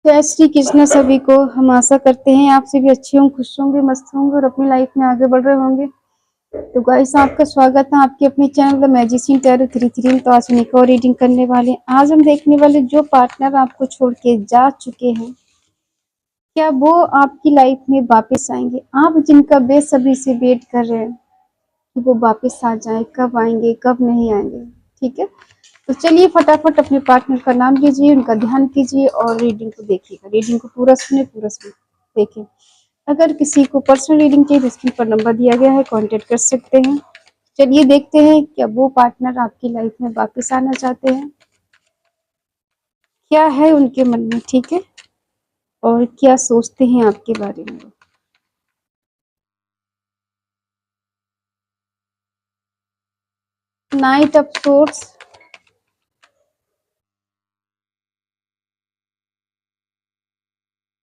जय श्री कृष्ण सभी को। हम आशा करते हैं आप सभी अच्छे होंगे, खुश होंगे, मस्त होंगे और अपनी लाइफ में आगे बढ़ रहे होंगे। तो गाइस, आपका स्वागत है आपके अपने चैनल द मैजिशियन टैरो 33। तो आज हम एक और रीडिंग करने वाले हैं। आज हम देखने वाले जो पार्टनर आपको छोड़ के जा चुके हैं, क्या वो आपकी लाइफ में वापस आएंगे। आप जिनका बेसब्री से वेट कर रहे हैं कि वो वापस आ जाए, कब आएंगे कब नहीं आएंगे। ठीक है, तो चलिए फटाफट अपने पार्टनर का नाम लीजिए, उनका ध्यान कीजिए और रीडिंग को देखिएगा। रीडिंग को पूरा सुने, पूरा सुने, देखें। अगर किसी को पर्सनल रीडिंग चाहिए तो स्क्रीन पर नंबर दिया गया है, कांटेक्ट कर सकते हैं। चलिए देखते हैं क्या वो पार्टनर आपकी लाइफ में वापस आना चाहते हैं, क्या है उनके मन में। ठीक है, और क्या सोचते हैं आपके बारे में। Knight of swords,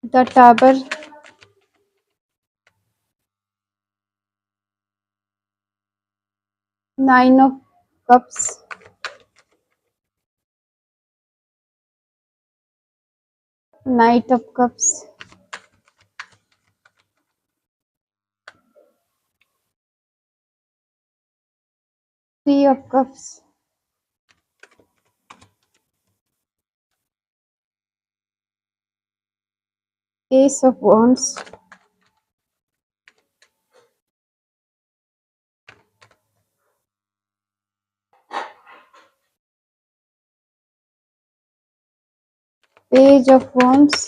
the tower, nine of cups, knight of cups, three of cups, ace of wands, page of wands,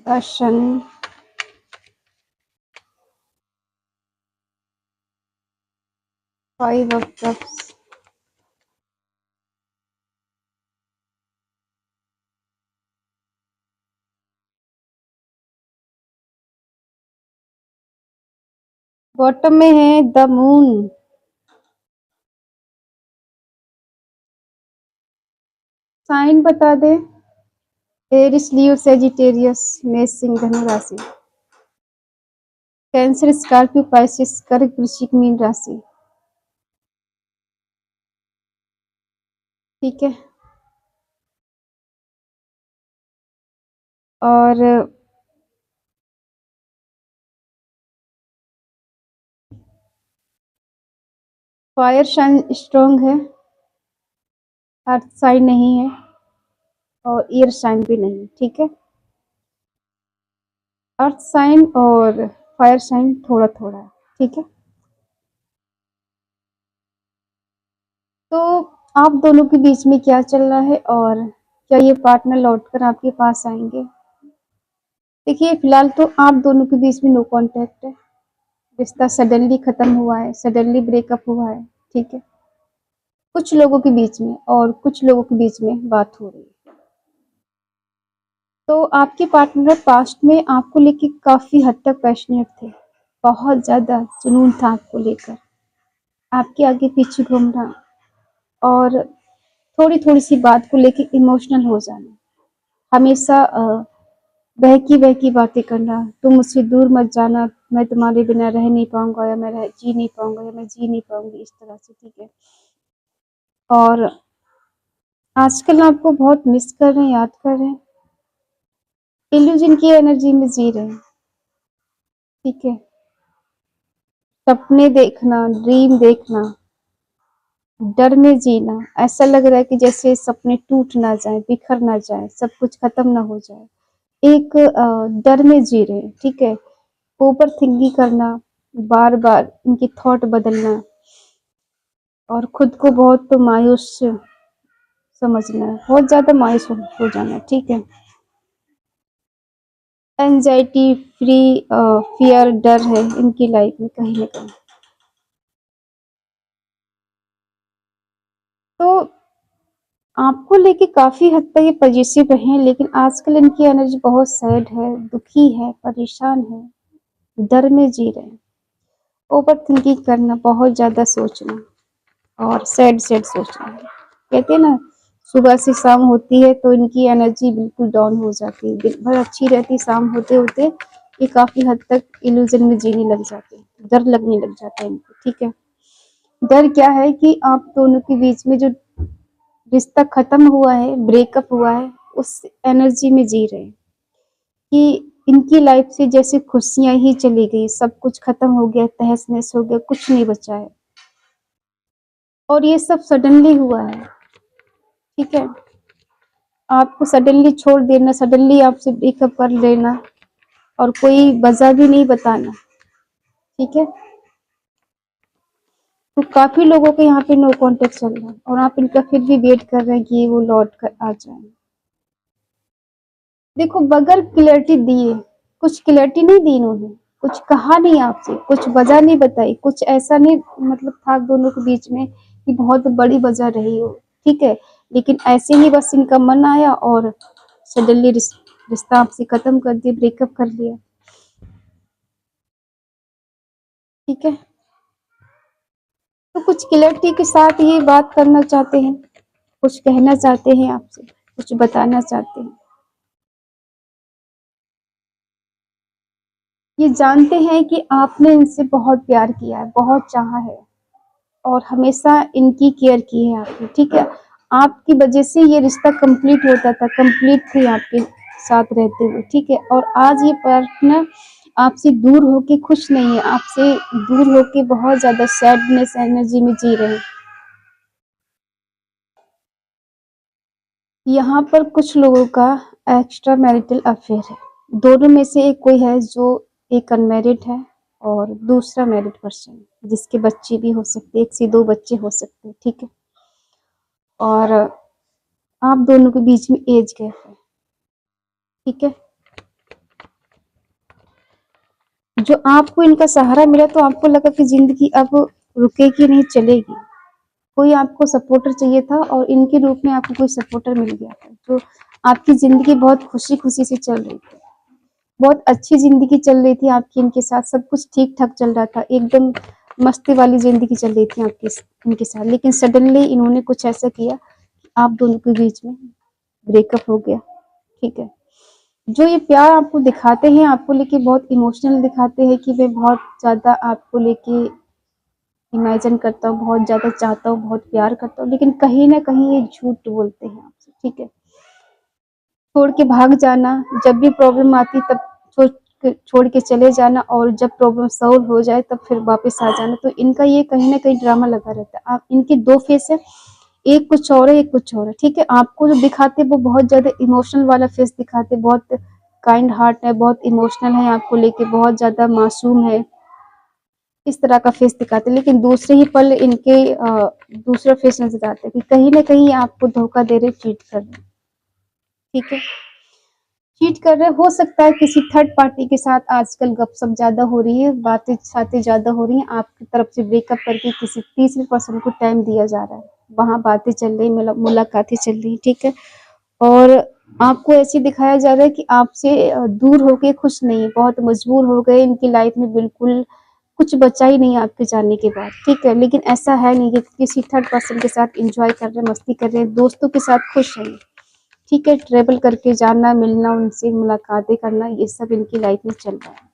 the sun, five of cups, bottom में है द मून। साइन बता दे। एरिस, लियो, सेजिटेरियस, मेष, सिंह, धनु राशि। Cancer, Scorpio, Pisces, कर्क, वृश्चिक, mean राशि। ठीक है, और फायर साइन स्ट्रॉन्ग है, अर्थ साइन नहीं है और एयर साइन भी नहीं। ठीक है, अर्थ साइन और फायर साइन थोड़ा थोड़ा है। ठीक है, तो आप दोनों के बीच में क्या चल रहा है और क्या ये पार्टनर लौटकर आपके पास आएंगे। देखिए, फिलहाल तो आप दोनों के बीच में नो कांटेक्ट है। रिश्ता सडनली खत्म हुआ है, सडनली ब्रेकअप हुआ है। ठीक है, कुछ लोगों के बीच में और कुछ लोगों के बीच में बात हो रही है। तो आपके पार्टनर पास्ट में आपको लेके काफी हद तक पैशनेट थे, बहुत ज्यादा जुनून था आपको लेकर, आपके आगे पीछे घूमना और थोड़ी थोड़ी सी बात को लेके इमोशनल हो जाना, हमेशा बहकी बहकी बातें करना, तुम मुझसे दूर मत जाना, मैं तुम्हारे बिना रह नहीं पाऊंगा, या मैं जी नहीं पाऊंगा, या मैं जी नहीं पाऊंगी, इस तरह से। ठीक है, और आजकल आपको बहुत मिस कर रहे हैं, याद कर रहे हैं, इल्यूजन की एनर्जी में जी रहे हैं। ठीक है, सपने देखना, ड्रीम देखना, डर में जीना, ऐसा लग रहा है कि जैसे सपने टूट ना जाए, बिखर ना जाए, सब कुछ खत्म ना हो जाए, एक डर में जी रहे हैं। ठीक है, ओवर थिंकिंग करना, बार बार उनकी थॉट बदलना और खुद को बहुत तो मायूस समझना, बहुत ज्यादा मायूस हो जाना। ठीक है, एंजाइटी फ्री, फियर, डर है इनकी लाइफ में कहीं ना कहीं। तो आपको लेके काफी हद तक ये पॉजिटिव हैं, लेकिन आजकल इनकी एनर्जी बहुत सैड है, दुखी है, परेशान है, डर में जी रहे हैं, ओवर थिंकिंग करना, बहुत ज्यादा सोचना और सैड सैड सोचना। कहते हैं ना, सुबह से शाम होती है तो इनकी एनर्जी बिल्कुल डाउन हो जाती है, दिन भर अच्छी रहती, शाम होते होते ये काफी हद तक इल्यूजन में जीने लग जाते हैं, डर लगने लग जाता है इनको। ठीक है, डर क्या है कि आप दोनों के बीच में जो रिश्ता खत्म हुआ है, ब्रेकअप हुआ है, उस एनर्जी में जी रहे हैं कि इनकी लाइफ से जैसे खुशियां ही चली गई, सब कुछ खत्म हो गया, तहस-नहस हो गया, कुछ नहीं बचा है। और ये सब सडनली हुआ है, ठीक है? आपको सडनली छोड़ देना, सडनली आपसे ब्रेकअप कर लेना और कोई वजह भी नहीं बताना, ठीक है? तो काफ़ी लोगों के यहाँ पे नो कॉन्टैक्ट चल रहा है और आप इनका फिर भी वेट कर रहे हैं कि वो लौट कर आ जाएँ। देखो बगैर क्लैरिटी दिए, कुछ क्लैरिटी नहीं दी इन्होंने, कुछ कहा नहीं आपसे, कुछ वजह नहीं बताई, कुछ ऐसा नहीं मतलब था दोनों के बीच में कि बहुत बड़ी वजह रही हो, ठीक है? लेकिन ऐसे ही बस इनका मन आया और सडनली रिश्ता आपसे खत्म कर दिया, ब्रेकअप कर लिया, ठीक है? तो कुछ क्लैरिटी के साथ ये बात करना चाहते हैं, कुछ कहना चाहते हैं आपसे, कुछ बताना चाहते हैं। ये जानते हैं कि आपने इनसे बहुत प्यार किया है, बहुत चाहा है और हमेशा इनकी केयर की है आपने, ठीक है? आपकी वजह से ये रिश्ता कंप्लीट होता था, कंप्लीट थे आपके साथ रहते हुए, ठीक है? और आज ये पार्टनर आपसे दूर होके खुश नहीं है, आपसे दूर होके बहुत ज़्यादा सैडनेस एनर्जी में जी रहे हैं। यहाँ पर कुछ लोगों का एक्स्ट्रा मैरिटल अफेयर है, दोनों में से एक कोई है जो एक अनमैरिड है और दूसरा मैरिड पर्सन जिसके बच्चे भी हो सकते हैं, 1 से 2 बच्चे हो सकते हैं, ठीक है? और आप दोनों के बीच में एज गैप है, ठीक है? जो आपको इनका सहारा मिला तो आपको लगा कि ज़िंदगी अब रुकेगी नहीं, चलेगी। कोई आपको सपोर्टर चाहिए था और इनके रूप में आपको कोई सपोर्टर मिल गया था, जो आपकी ज़िंदगी बहुत खुशी-खुशी से चल रही थी। बहुत अच्छी ज़िंदगी चल रही थी आपकी इनके साथ, सब कुछ ठीक-ठाक चल रहा था, एकदम मस्ती वाली ज़िंदगी चल रही थी आपके इनके साथ। लेकिन सडनली इन्होंने कुछ ऐसा किया, आप दोनों के बीच में ब्रेकअप हो गया, ठीक है? जो ये प्यार आपको दिखाते हैं, आपको लेके बहुत इमोशनल दिखाते हैं कि मैं बहुत ज़्यादा आपको लेके इमेजिन करता हूँ, बहुत ज़्यादा चाहता हूँ, बहुत प्यार करता हूँ, लेकिन कहीं न कहीं ये झूठ बोलते हैं आपसे, ठीक है? छोड़ के भाग जाना, जब भी प्रॉब्लम आती तब छोड़ के चले जाना और जब प्रॉब्लम सॉल्व हो जाए तब फिर वापस आ जाना। तो इनका ये कहीं न कहीं ड्रामा लगा रहता है। आप इनके 2 फेस है, एक कुछ और है, एक कुछ और है, ठीक है? आपको जो दिखाते हैं वो बहुत ज़्यादा इमोशनल वाला फेस दिखाते हैं, बहुत काइंड हार्ट है, बहुत इमोशनल है आपको लेके, बहुत ज़्यादा मासूम है, इस तरह का फेस दिखाते हैं। लेकिन दूसरे ही पल इनके दूसरा फेस नज़र आता है कि कहीं न कहीं आपको धोखा दे रहे, चीट कर रहे हैं, ठीक है? चीट कर रहे हो सकता है किसी थर्ड पार्टी के साथ आजकल गपशप ज़्यादा हो रही है, बातें-शातें ज़्यादा हो रही हैं, आपकी तरफ से ब्रेकअप करके किसी तीसरे पर्सन को टाइम दिया जा रहा है। वहाँ बातें चल रही, मुलाकातें चल रही, ठीक है? और आपको ऐसे दिखाया जा रहा है कि आपसे दूर होके खुश नहीं, बहुत मजबूर हो गए, इनकी लाइफ में बिल्कुल कुछ बचा ही नहीं आपके जाने के बाद, ठीक है? लेकिन ऐसा है नहीं कि किसी थर्ड पर्सन के साथ एन्जॉय कर रहे हैं, मस्ती कर रहे हैं, दोस्तों के साथ खुश हैं। ठीक है, ट्रैवल करके जाना, मिलना, उनसे मुलाकातें करना, ये सब इनकी लाइफ में चल रहा है।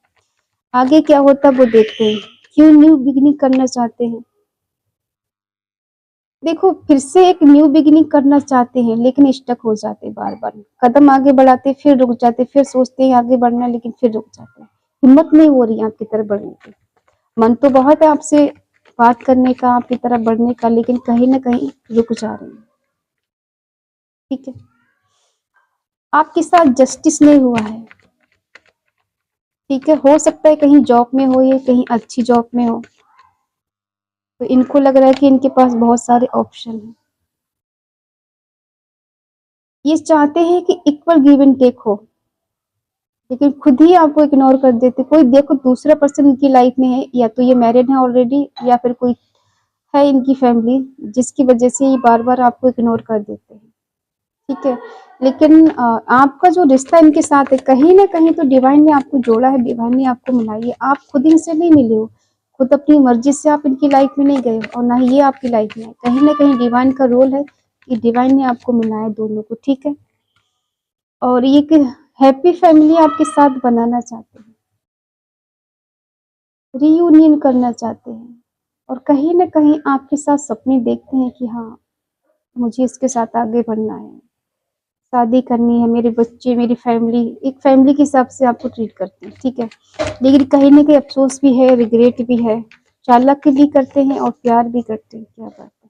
आगे क्या होता है वो देखते हैं। क्यों न्यू बिगिनिंग करना चाहते हैं? देखो फिर से एक न्यू बिगिनिंग करना चाहते हैं लेकिन स्टक हो जाते हैं बार-बार। कदम आगे बढ़ाते फिर रुक जाते, फिर सोचते हैं आगे बढ़ना लेकिन फिर रुक जाते हैं। हिम्मत नहीं हो रही है आपकी तरफ बढ़ने की। मन तो बहुत है आपसे बात करने का, आपकी तरफ बढ़ने का लेकिन कहीं न कहीं रुक जा रहे हैं। ठीक है? आपके साथ जस्टिस नहीं हुआ है। ठीक है, हो सकता है कहीं जॉब में हो, ये कहीं अच्छी जॉब में हो, तो इनको लग रहा है कि इनके पास बहुत सारे ऑप्शन हैं। ये चाहते हैं कि इक्वल गिव एंड टेक हो, लेकिन खुद ही आपको इग्नोर कर देते। कोई देखो दूसरा पर्सन इनकी लाइफ में है, या तो ये मैरिड है ऑलरेडी या फिर कोई है इनकी फैमिली जिसकी वजह से ये बार-बार आपको इग्नोर कर देते हैं। ठीक है? लेकिन आपका जो रिश्ता इनके साथ है, कहीं न कहीं तो डिवाइन ने आपको जोड़ा है, डिवाइन ने आपको मिलाई है। आप खुद इनसे नहीं मिले हो, खुद अपनी मर्ज़ी से आप इनकी लाइफ़ में नहीं गए हो और ना ही ये आपकी लाइफ़ में आए। कहीं न कहीं डिवाइन का रोल है कि डिवाइन ने आपको मिलाया दोनों को, ठीक है? और ये एक हैप्पी फैमिली आपके साथ बनाना चाहते हैं, रियूनियन करना चाहते हैं और कहीं न कहीं आपके साथ सपने देखते हैं कि हाँ, मुझे इसके साथ आगे बढ़ना है, शादी करनी है, मेरे बच्चे, मेरी फैमिली, एक फैमिली के हिसाब से आपको ट्रीट करते हैं, ठीक है। लेकिन कहीं न कहीं अफ़सोस भी है, रिग्रेट भी है, चालाकी भी करते हैं और प्यार भी करते हैं, क्या बात है।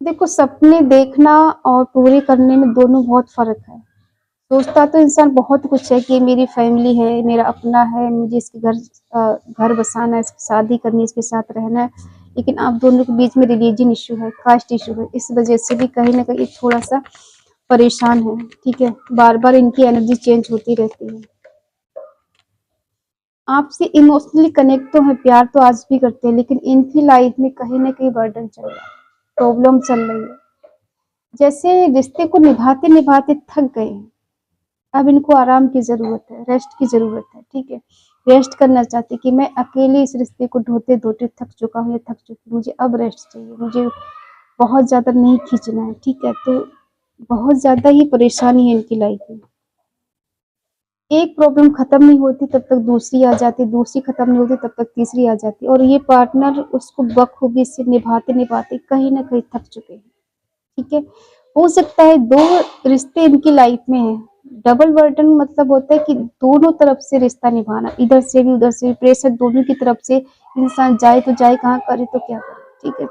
देखो, सपने देखना और पूरे करने में दोनों बहुत फ़र्क है। सोचता तो इंसान बहुत कुछ है कि मेरी फैमिली है, मेरा अपना है, मुझे इसके घर बसाना है, इसकी शादी करनी है, इसके साथ रहना है। लेकिन आप दोनों के बीच में रिलीजन इश्यू है, कास्ट इश्यू है, इस वजह से भी कहीं न कहीं थोड़ा-सा परेशान है, ठीक है? बार-बार इनकी एनर्जी चेंज होती रहती है। आपसे इमोशनली कनेक्ट तो हैं, प्यार तो आज भी करते हैं, लेकिन इनकी लाइफ में कहीं न कहीं बर्डन चल रहा है, प्रॉब्लम चल रही है। जैसे रिश्ते को निभाते-निभाते थक गए हैं। अब इनको आराम की ज़रूरत है, रेस्ट की ज़रूरत है, ठीक है? रेस्ट करना चाहते हैं कि मैं अकेले इस रिश्ते को ढोते-ढोते थक चुका हूँ या थक चुकी हूँ, मुझे अब रेस्ट चाहिए, मुझे बहुत ज़्यादा नहीं खींचना है, ठीक है? तो बहुत ज़्यादा ही परेशानी है इनकी लाइफ में। एक प्रॉब्लम खत्म नहीं होती तब तक दूसरी आ जाती, दूसरी खत्म नहीं होती तब तक तीसरी आ जाती और ये पार्टनर उसको बखूबी से निभाते-निभाते कहीं न कहीं थक चुके हैं, ठीक है? हो सकता है 2 रिश्ते इनकी लाइफ में हैं, डबल बर्डन मतलब होता है कि दोनों तरफ से रिश्ता निभाना, इधर से भी, उधर से भी, प्रेशर दोनों की तरफ से इंसान जाए तो जाए कहाँ, करे तो क्या करे, ठीक है?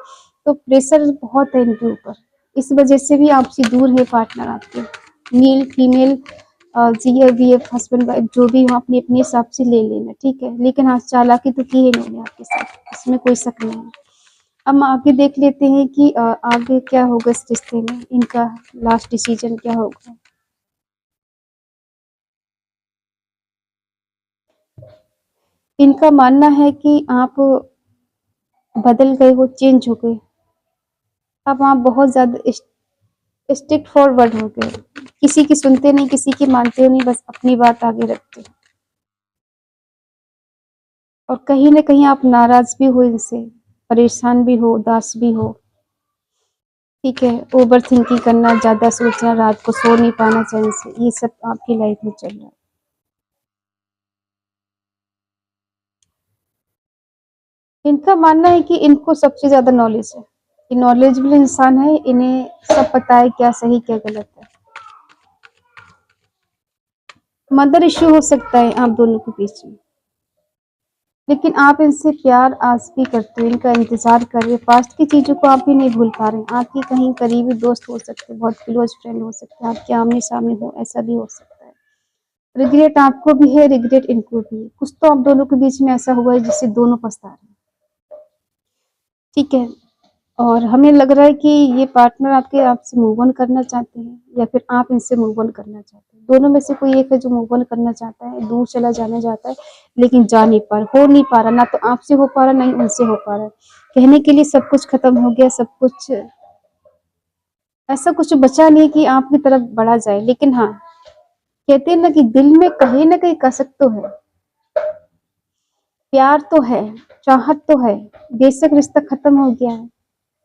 तो प्रेशर बहुत है इनके ऊपर, इस वजह से भी आपसे दूर है पार्टनर आपके। मेल, फीमेल जीएवीएफ हस्बैंड वाइफ जो भी हो अपने-अपने हिसाब से ले लेना, ठीक है? लेकिन हाँ, चालाकी तो की है इन्होंने आपके साथ, इसमें कोई शक नहीं है। अब हम आगे देख लेते हैं कि आगे क्या होगा इस रिश्ते में, इनका लास्ट डिसीजन क्या होगा। इनका मानना है कि आप बदल गए हो, चेंज हो गए। अब आप बहुत ज़्यादा स्ट्रिक्ट फॉरवर्ड हो गए। किसी की सुनते नहीं, किसी की मानते नहीं, बस अपनी बात आगे रखते हो। और कहीं न कहीं आप नाराज़ भी हो इनसे, परेशान भी हो, उदास भी हो, ठीक है? ओवरथिंकिंग करना, ज़्यादा सोचना, रात को सो नहीं पाना चैन से, ये सब आपकी लाइफ में चल रहा है। इनका मानना है कि इनको सबसे ज़्यादा नॉलेज है। ये नॉलेजेबल इंसान है, इन्हें सब पता है क्या सही क्या गलत है। मदर इश्यू हो सकता है आप दोनों के बीच में, लेकिन आप इनसे प्यार आज भी करते हो, इनका इंतज़ार कर रहे हो, पास्ट की चीज़ों को आप भी नहीं भूल पा रहे हैं। आपके कहीं करीबी दोस्त हो सकते हैं, बहुत क्लोज़ फ्रेंड हो सकते हैं, आपके आमने-सामने हो, ऐसा भी हो सकता है। रिग्रेट आपको भी है, रिग्रेट इनको भी है। कुछ तो आप दोनों के बीच में ऐसा हुआ है जिससे दोनों पछता रहे हैं, ठीक है? और हमें लग रहा है कि ये पार्टनर आपके आपसे मूव ऑन करना चाहते हैं या फिर आप इनसे मूव ऑन करना चाहते हैं। दोनों में से कोई एक है जो मूव ऑन करना चाहता है, दूर चला जाना चाहता है, लेकिन जा नहीं पा रहा, हो नहीं पा रहा, ना तो आपसे हो पा रहा, ना ही उनसे हो पा रहा है। कहने के लिए सब कुछ खत्म हो गया, सब कुछ ऐसा कुछ बचा नहीं कि आपकी तरफ बढ़ा जाए, लेकिन हाँ, कहते हैं ना कि दिल में कहीं न कहीं कसक तो है, प्यार तो है, चाहत तो है, बेशक रिश्ता खत्म हो गया है।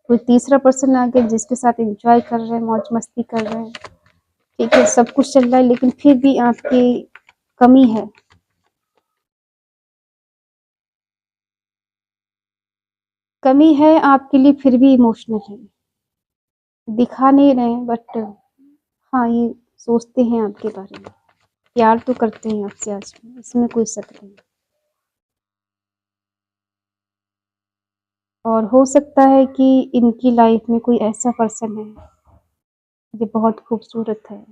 कोई तीसरा पर्सन आ गया जिसके साथ एंजॉय कर रहे हैं, मौज-मस्ती कर रहे हैं, ठीक है, सब कुछ चल रहा है लेकिन फिर भी आपकी कमी है। कमी है आपके लिए फिर भी इमोशनल है। दिखा नहीं रहे हैं बट हाँ, ये सोचते हैं आपके बारे में। प्यार तो करते हैं आपसे आज भी, इसमें कोई शक नहीं। और हो सकता है कि इनकी लाइफ में कोई ऐसा पर्सन है, जो बहुत खूबसूरत है,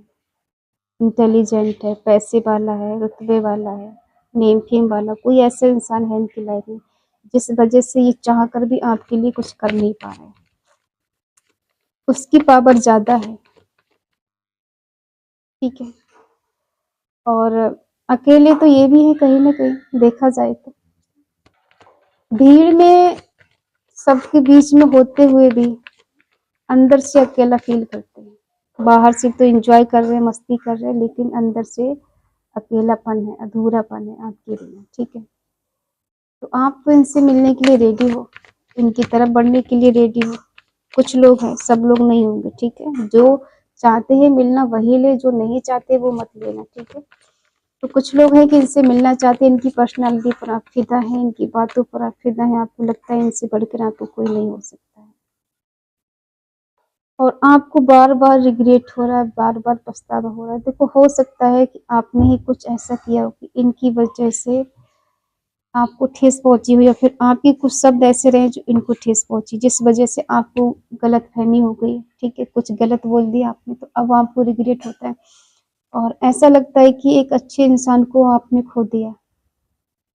इंटेलिजेंट है, पैसे वाला है, रुतबे वाला है, नेम फेम वाला, कोई ऐसा इंसान है इनकी लाइफ में, जिस वजह से ये चाह कर भी आपके लिए कुछ कर नहीं पा रहे हैं। उसकी पावर ज़्यादा है, ठीक है? और अकेले तो ये भी है कहीं न कहीं देखा जाए तो। भीड़ में सबके बीच में होते हुए भी अंदर से अकेला फ़ील करते हैं। बाहर से तो एन्जॉय कर रहे हैं, मस्ती कर रहे हैं, लेकिन अंदर से अकेलापन है, अधूरापन है आपके लिए, ठीक है? तो आप तो इनसे मिलने के लिए रेडी हो, इनकी तरफ बढ़ने के लिए रेडी हो। कुछ लोग हैं, सब लोग नहीं होंगे, ठीक है? जो चाहते हैं मिलना वही ले, जो नहीं चाहते वो मत लेना, ठीक है? तो कुछ लोग हैं कि इनसे मिलना चाहते हैं, इनकी पर्सनैलिटी पर आप फ़िदा हैं, इनकी बातों पर आप फ़िदा हैं, आपको लगता है इनसे बढ़कर आपको कोई नहीं हो सकता है। और आपको बार-बार रिग्रेट हो रहा है, बार-बार पछतावा हो रहा है। देखो, हो सकता है कि आपने ही कुछ ऐसा किया हो कि इनकी वजह से आपको ठेस पहुँची हो, या फिर आपके कुछ शब्द ऐसे रहे जो इनको ठेस पहुँची, जिस वजह से आपको गलतफ़हमी हो गई, ठीक है? कुछ गलत बोल दिया आपने, तो अब आपको रिग्रेट होता है और ऐसा लगता है कि एक अच्छे इंसान को आपने खो दिया,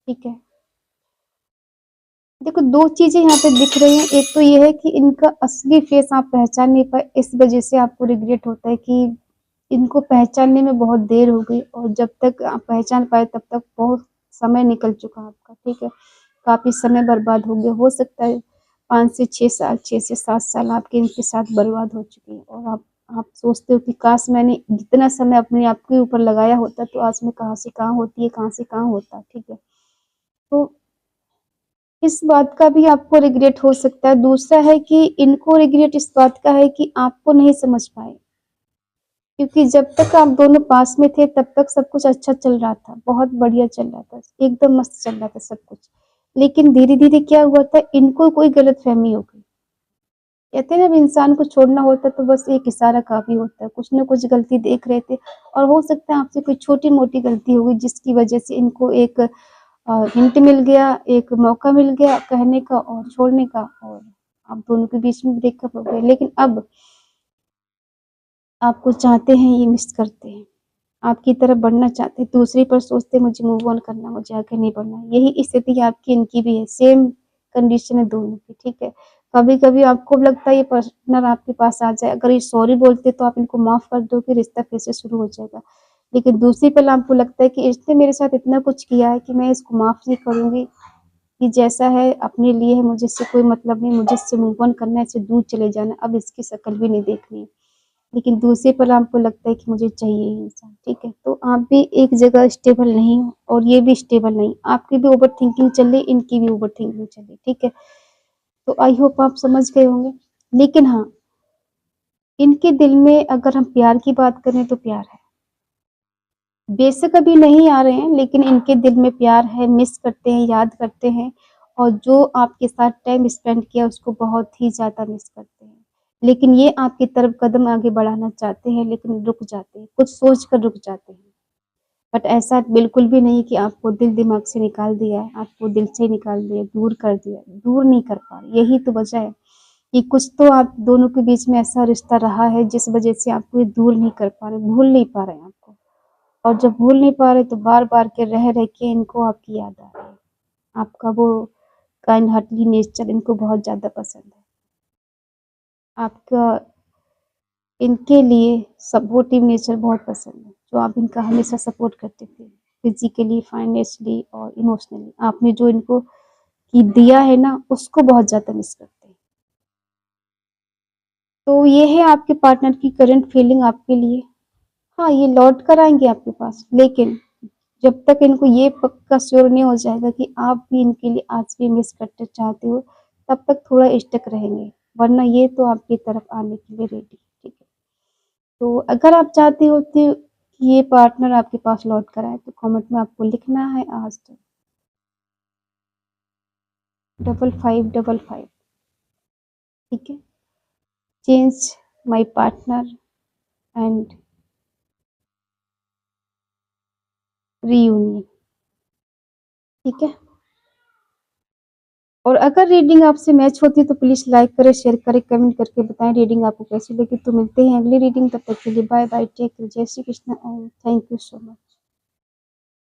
ठीक है? देखो, 2 चीज़ें यहाँ पे दिख रही हैं, एक तो ये है कि इनका असली फेस आप पहचान नहीं पाए, इस वजह से आपको रिग्रेट होता है कि इनको पहचानने में बहुत देर हो गई, और जब तक आप पहचान पाए तब तक बहुत समय निकल चुका आपका, ठीक है? काफ़ी समय बर्बाद हो गया, हो सकता है 5 से 6 साल, 6 से 7 साल आपके इनके साथ बर्बाद हो चुके हैं, और आप सोचते हो कि काश मैंने जितना समय अपने आप के ऊपर लगाया होता तो आज मैं कहाँ से कहाँ होती, कहाँ से कहाँ होता, ठीक है? तो इस बात का भी आपको रिग्रेट हो सकता है। दूसरा है कि इनको रिग्रेट इस बात का है कि आपको नहीं समझ पाए, क्योंकि जब तक आप दोनों पास में थे तब तक सब कुछ अच्छा चल रहा था, बहुत बढ़िया चल रहा था, एकदम मस्त चल रहा था सब कुछ। लेकिन धीरे-धीरे क्या हुआ था, इनको कोई गलतफ़हमी हो गई। कहते हैं ना, जब इंसान को छोड़ना होता है तो बस एक इशारा काफ़ी होता है, कुछ न कुछ गलती देख रहे थे, और हो सकता है आपसे कोई छोटी-मोटी गलती हो गई जिसकी वजह से इनको एक हिंट मिल गया, एक मौका मिल गया कहने का और छोड़ने का, और आप दोनों के बीच में ब्रेकअप हो गया। लेकिन अब आपको चाहते हैं, ये मिस करते हैं, आपकी तरफ बढ़ना चाहते हैं, दूसरी पर सोचते हैं मुझे मूव ऑन करना, मुझे आगे नहीं बढ़ना। यही स्थिति आपकी इनकी भी है, सेम कंडीशन है दोनों की, ठीक है? कभी-कभी आपको भी लगता है ये पार्टनर आपके पास आ जाए, अगर ये सॉरी बोलते तो आप इनको माफ़ कर दोगे, रिश्ता फिर से शुरू हो जाएगा। लेकिन दूसरी पल आपको लगता है कि इसने मेरे साथ इतना कुछ किया है कि मैं इसको माफ़ नहीं करूँगी, कि जैसा है अपने लिए है, मुझे इससे कोई मतलब नहीं, मुझे इससे मूव ऑन करना है, इससे दूर चले जाना है, अब इसकी शक्ल भी नहीं देखनी है। लेकिन दूसरे पल आपको लगता है कि मुझे चाहिए ही इंसान, ठीक है? तो आप भी एक जगह स्टेबल नहीं हो और ये भी स्टेबल नहीं। आपकी भी ओवरथिंकिंग चल रही, इनकी भी ओवरथिंकिंग चल रही, ठीक है? तो आई होप आप समझ गए होंगे। लेकिन हाँ, इनके दिल में अगर हम प्यार की बात करें तो प्यार है। बेशक अभी नहीं आ रहे हैं, लेकिन इनके दिल में प्यार है, मिस करते हैं, याद करते हैं, और जो आपके साथ टाइम स्पेंड किया उसको बहुत ही ज़्यादा मिस करते हैं। लेकिन ये आपकी तरफ कदम आगे बढ़ाना चाहते हैं, लेकिन रुक जाते हैं, कुछ सोच कर रुक जाते हैं। बट ऐसा बिल्कुल भी नहीं कि आपको दिल-दिमाग से निकाल दिया है, आपको दिल से निकाल दिया, दूर कर दिया, दूर नहीं कर पा रहे। यही तो वजह है कि कुछ तो आप दोनों के बीच में ऐसा रिश्ता रहा है जिस वजह से आपको ये दूर नहीं कर पा रहे, भूल नहीं पा रहे हैं आपको। और जब भूल नहीं पा रहे तो बार-बार के रह-रह के इनको आपकी याद आ रही है। आपका वो काइंड हार्टली नेचर इनको बहुत ज़्यादा पसंद है। आपका इनके लिए सपोर्टिव नेचर बहुत पसंद है, जो आप इनका हमेशा सपोर्ट करते थे, फिज़िकली, फाइनेंशियली और इमोशनली। आपने जो इनको कि दिया है ना, उसको बहुत ज़्यादा मिस करते हैं। तो ये है आपके पार्टनर की करंट फीलिंग आपके लिए। हाँ, ये लौट कर आएँगे आपके पास, लेकिन जब तक इनको ये पक्का श्योर नहीं हो जाएगा कि आप भी इनके लिए आज भी मिस करते चाहते हो, तब तक थोड़ा स्टक रहेंगे, वरना ये तो आपकी तरफ आने के लिए रेडी, ठीक है? तो अगर आप चाहते होते कि ये पार्टनर आपके पास लौट कर आए, तो कमेंट में आपको लिखना है आज 5555, ठीक है? Change my partner and reunion, ठीक है? और अगर रीडिंग आपसे मैच होती है तो प्लीज़ लाइक करें, शेयर करें, कमेंट करके बताएँ रीडिंग आपको कैसी लगी। तो मिलते हैं अगली रीडिंग, तब तक के लिए बाय बाय, टेक केयर, जय Shri Krishna and thank you so much.